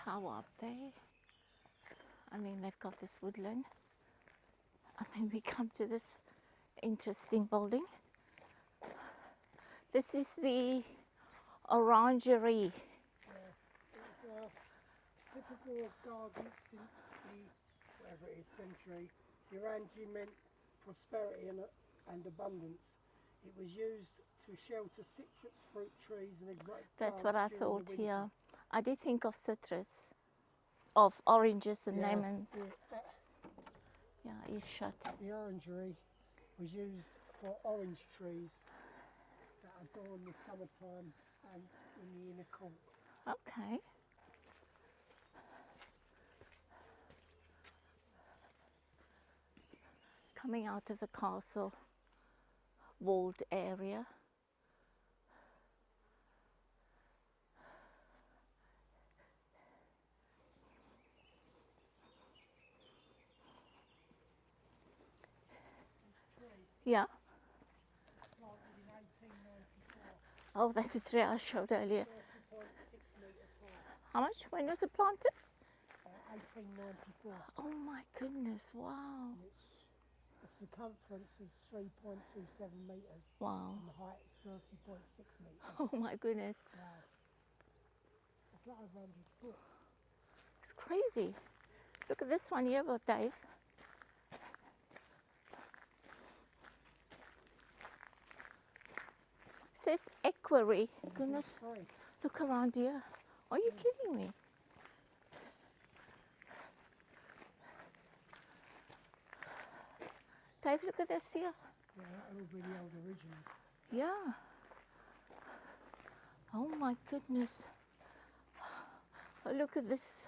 tower up there. And then they've got this woodland. And then we come to this interesting building. This is the orangery. Yeah, it's typical of gardens since the, whatever it is, century. The orangery meant prosperity and abundance. It was used to shelter citrus fruit trees and exotic That's plants what I during thought the winter. here. I did think of citrus, of oranges and lemons. Yeah, it's shut. The orangery was used for orange trees that adorn the summertime and in the inner court. Okay. Coming out of the castle walled area. Yeah. Planted in 1894, Oh, that's the tree I showed earlier. 30.6 metres high. How much? When was it planted? 1894. Oh my goodness, wow. The circumference is 3.27 metres. Wow. And the height is 30.6 metres. Oh my goodness. Wow. That's like over 100 foot. It's crazy. Look at this one here, but Dave. It says equerry. Goodness, Sorry. look around here. Are you kidding me? Dave, look at this here. Yeah, that will be the old original. Yeah. Oh my goodness. Oh, look at this.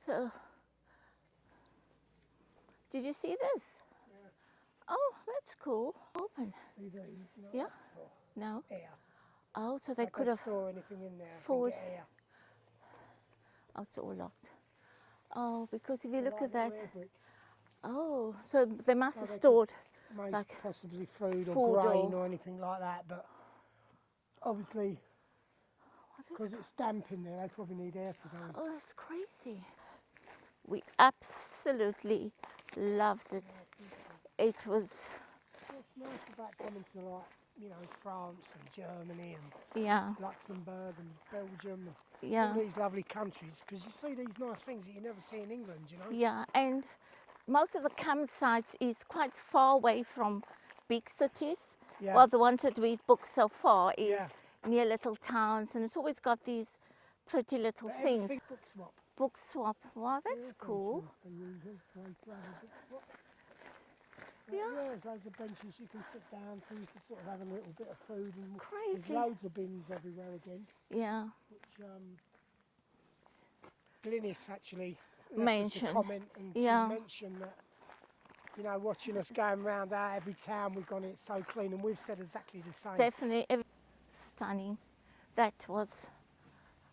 So, did you see this? Yeah. Oh, that's cool. Open. See these? You know what Yeah. that's for? No. Air. Oh, so they They could have. store anything in there. Forward. And get air. Oh, it's all locked. Oh, because if you look Like at that. little air bricks. Oh, so they must have they could stored. Make Like possibly food food or grain or- or anything like that, but obviously What is because it's damp in there, they probably need air to go in. Oh, that's crazy. We absolutely loved it. It was, What's nice about coming to France and Germany and yeah, Luxembourg and Belgium and yeah, all these lovely countries, because you see these nice things that you never see in England, you know? yeah. And most of the campsites is quite far away from big cities. Yeah. Well, the ones that we've booked so far is Yeah. near little towns, and it's always got these pretty little But things. everything book swap. Book swap. Wow, that's Yeah, cool. the usual place to have a book swap. Yeah. There's loads of benches you can sit down so you can sort of have a little bit of food, and there's Crazy. loads of bins everywhere again, Yeah. which Glynis actually left us a Mention. comment, and Yeah. she mentioned that, you know, watching us going round out every town we've gone, it's so clean, and we've said exactly the same. Definitely stunning. That was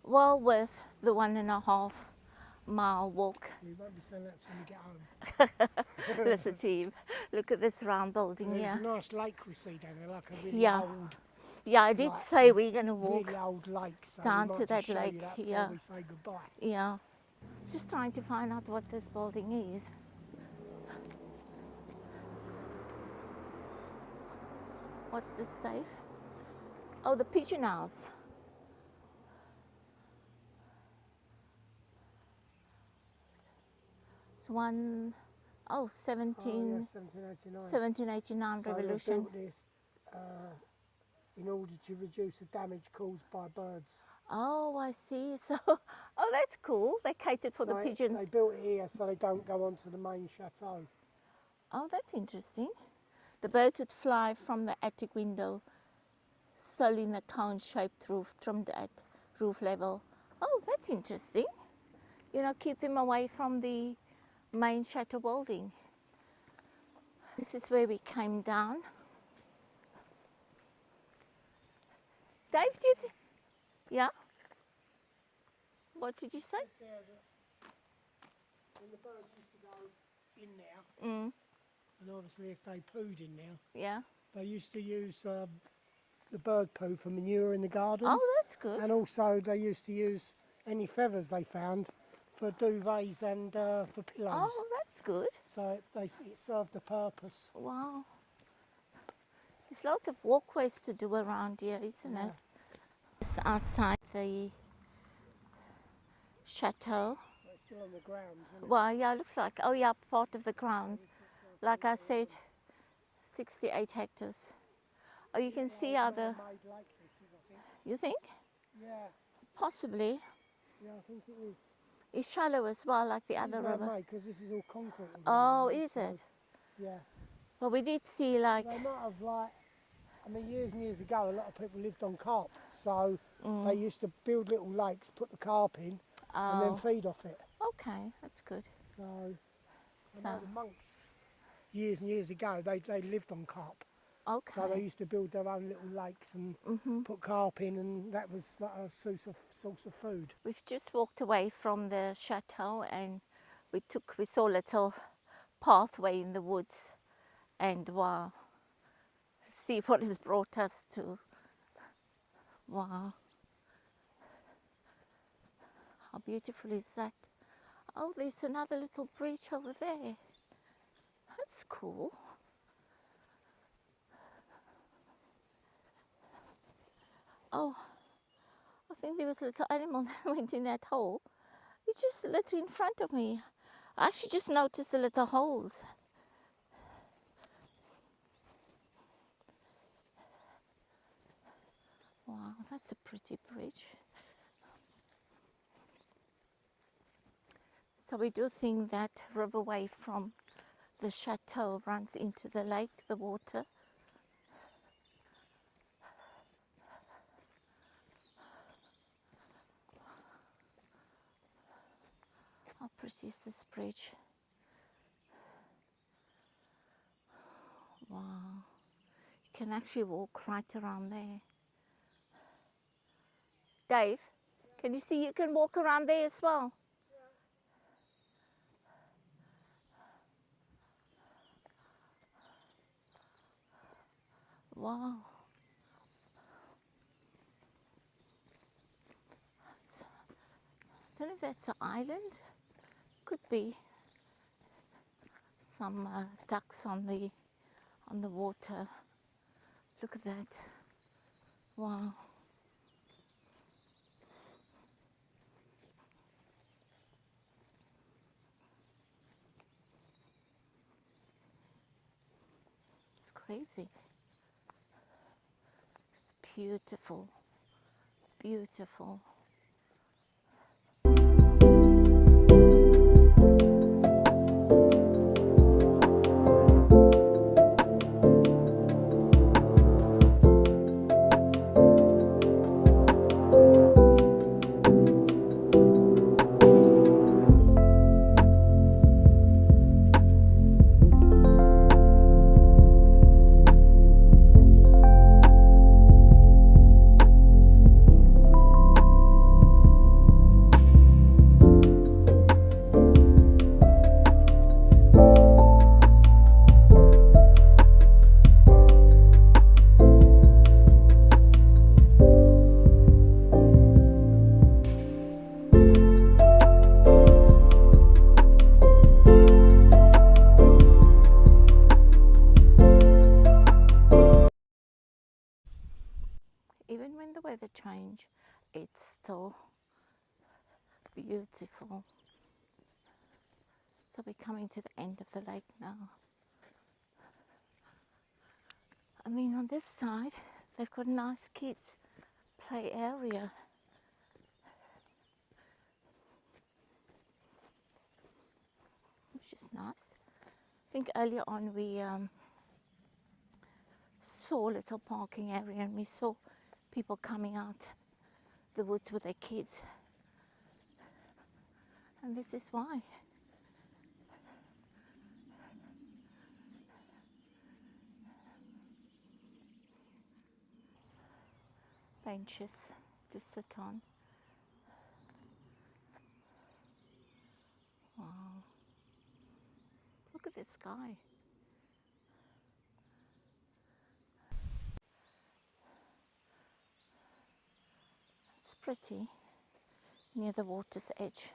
well worth the 1.5 mile walk. We won't be saying that till we get home. Listen to him. Look at this round building There's here. a nice lake we see down there, like a really Yeah. old, Yeah, I did like, say we're going to walk. really old lake. So down we might to that just show you lake, that before yeah. we say goodbye. Yeah. Just trying to find out what this building is. What's this, Dave? Oh, the pigeon house. It's one, oh, 1789 1789. So revolution. they built this in order to reduce the damage caused by birds. Oh, I see. So, oh, that's cool. They catered for the So pigeons. They built it here so they don't go onto the main chateau. Oh, that's interesting. The birds would fly from the attic window, solely in a cone-shaped roof trimmed at roof level. Oh, that's interesting. You know, keep them away from the main chateau building. This is where we came down. Dave, do you yeah? What did you say? There, when the birds used to go in there, Mm, and obviously if they pooed in there, yeah. they used to use the bird poo for manure in the gardens. Oh, that's good. And also they used to use any feathers they found for duvets and for pillows. Oh, that's good. So it served a purpose. Wow. There's lots of walkways to do around here, isn't it? It's outside the chateau. It's still on the grounds, isn't it? Well, yeah, it looks like, oh yeah, part of the grounds. Like I said, 68 hectares. Oh, you can see how the, Made like this is, I think. you think? Yeah, Possibly. yeah, I think it is. It's shallow as well, like the other river. Because this is all concrete. Oh, is it? Yeah. Well, we did see like, They might have years and years ago, a lot of people lived on carp, so they used to build little lakes, put the carp in, and then feed off it. okay, that's good. So, I So, know the monks, years and years ago, they lived on carp. So they okay. used to build their own little lakes and put carp in, and that was like a source of food. We've just walked away from the chateau and we saw a little pathway in the woods, and wow, see what has brought us to. Wow. How beautiful is that? Oh, there's another little bridge over there. That's cool. Oh, I think there was a little animal that went in that hole. It just literally in front of me. I actually just noticed the little holes. Wow, that's a pretty bridge. So we do think that riverway from the chateau runs into the lake, the water. How pretty is this bridge? Wow, you can actually walk right around there. Dave, can you see you can walk around there as well? Wow. I don't know if that's an island. Could be some ducks on the water. Look at that. Wow. It's crazy. It's beautiful. Beautiful. Even when the weather changes, it's still beautiful. So we're coming to the end of the lake now. I mean, on this side, they've got a nice kids' play area. Which is nice. I think earlier on we saw a little parking area and we saw people coming out the woods with their kids. And this is why. Benches to sit on. Wow. Look at this sky. pretty near the water's edge.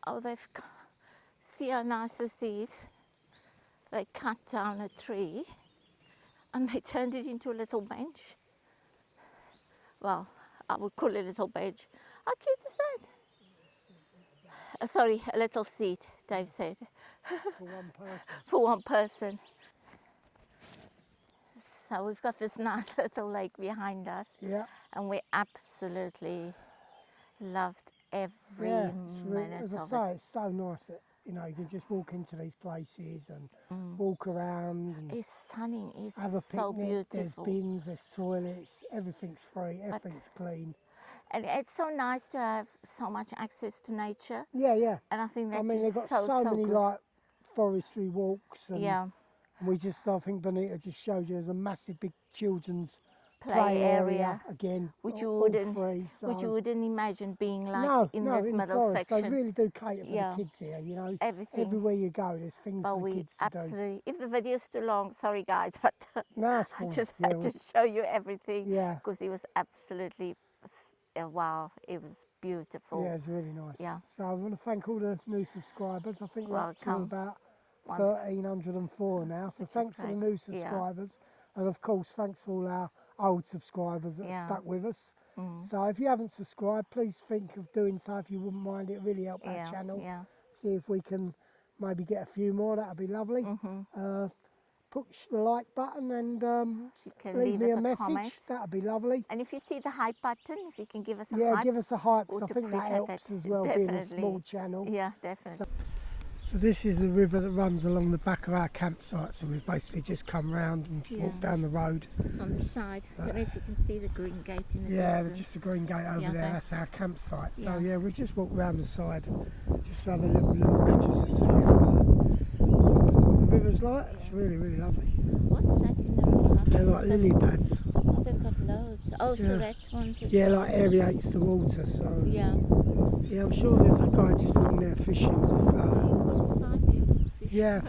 Oh, see how nice this is? They cut down a tree and they turned it into a little bench. Well, I would call it a little bench. How cute is that? Sorry, a little seat, Dave said. For one person. For one person. So we've got this nice little lake behind us. Yeah. And we absolutely loved every minute as I of say, it. it's so nice that, you know, you can just walk into these places and walk around and It's stunning. It's have a so picnic. beautiful. There's bins, there's toilets, everything's free, everything's clean. And it's so nice to have so much access to nature. Yeah. And I think I that's mean, they've just got so many good. like forestry walks and Yeah. we just, I think Bonita just showed you there's a massive big children's Play area again, which you all wouldn't free. So which you wouldn't imagine being like no, in no, this in middle forest, section. they really do cater for Yeah. the kids here, you know. Everything. Everywhere you go, there's things But for the we kids to do. absolutely, if the video's too long, sorry guys, but No, it's I fine. just Yeah, had to show you everything. Yeah. Because it was absolutely, wow, it was beautiful. Yeah, it's really nice. Yeah. So I want to thank all the new subscribers. I think we're up to Welcome. about 1,304 now. So Which is thanks for the great. new Yeah. subscribers. And of course, thanks for all our old subscribers that Yeah. stuck with us. So if you haven't subscribed, please think of doing so if you wouldn't mind. It really help our channel. Yeah. See if we can maybe get a few more. That'd be lovely. Push the like button and You can leave me us a message. comment. That'd be lovely. And if you see the hype button, if you can give us a Yeah, hype. give us a hype because would I think that appreciate helps that. as well, being a Definitely. small channel. Yeah, definitely. So this is the river that runs along the back of our campsite. So we've basically just come round and walked down the road. It's on the side. I don't know if you can see the green gate in the Yeah, distance. just a green gate over Yeah, there. that's- That's our campsite. So yeah. yeah, we just walked round the side, just to have a little look, just to see what the river's like. It's really, really lovely. What's that in the river? They're like lily pads. Oh, they've got loads. Oh, Yeah. so that one's as Yeah, well. like aerates the water. So Yeah. yeah, I'm sure there's a guy just along there fishing. So, yeah.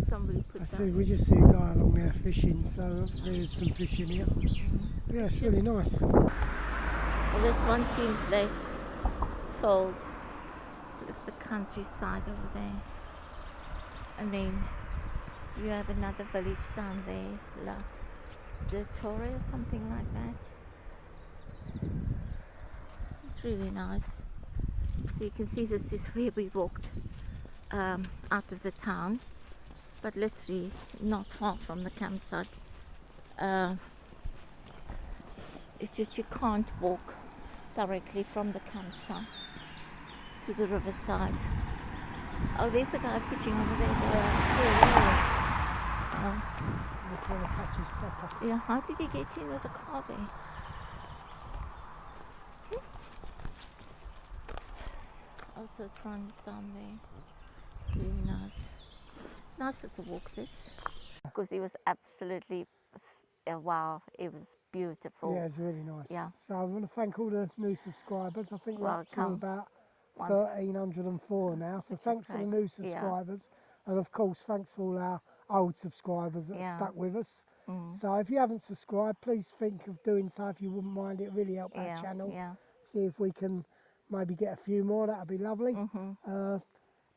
Somebody put I that. see. We just see a guy along there fishing. So obviously there's some fish in here. Yeah, it's really nice. Well, this one seems less fold. Look at the countryside over there. And then you have another village down there, La de Torre or something like that. It's really nice. So you can see this is where we walked out of the town, but literally not far from the campsite. It's just you can't walk directly from the campsite to the riverside. Oh, there's a guy fishing over there. We're trying to catch his sucker. Yeah, how did he get in with the car there? Also, it runs down there. Really nice. Nice little walk, this. Because it was absolutely, wow, it was beautiful. Yeah, it's really nice. Yeah. So I want to thank all the new subscribers. I think we're up to Welcome. about 1,304 now. So Which is thanks for the great. new Yeah. subscribers. And of course, thanks for all our old subscribers that Yeah. stuck with us. So if you haven't subscribed, please think of doing so if you wouldn't mind. It really help our channel. Yeah. See if we can maybe get a few more. That'd be lovely.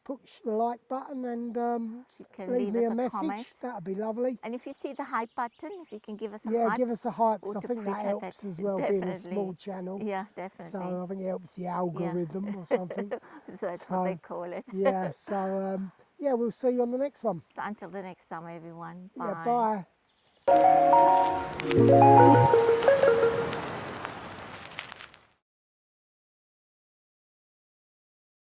Push the like button and You can leave me us a message. comment. That'd be lovely. And if you see the hype button, if you can give us a Yeah, hype. give us a hype because I would think that appreciate helps that. as well, being a Definitely. small channel. Yeah, definitely. So I think it helps the algorithm or something. So that's what they call it. Yeah, so yeah, we'll see you on the next one. So until the next time, everyone. Bye. Yeah, bye.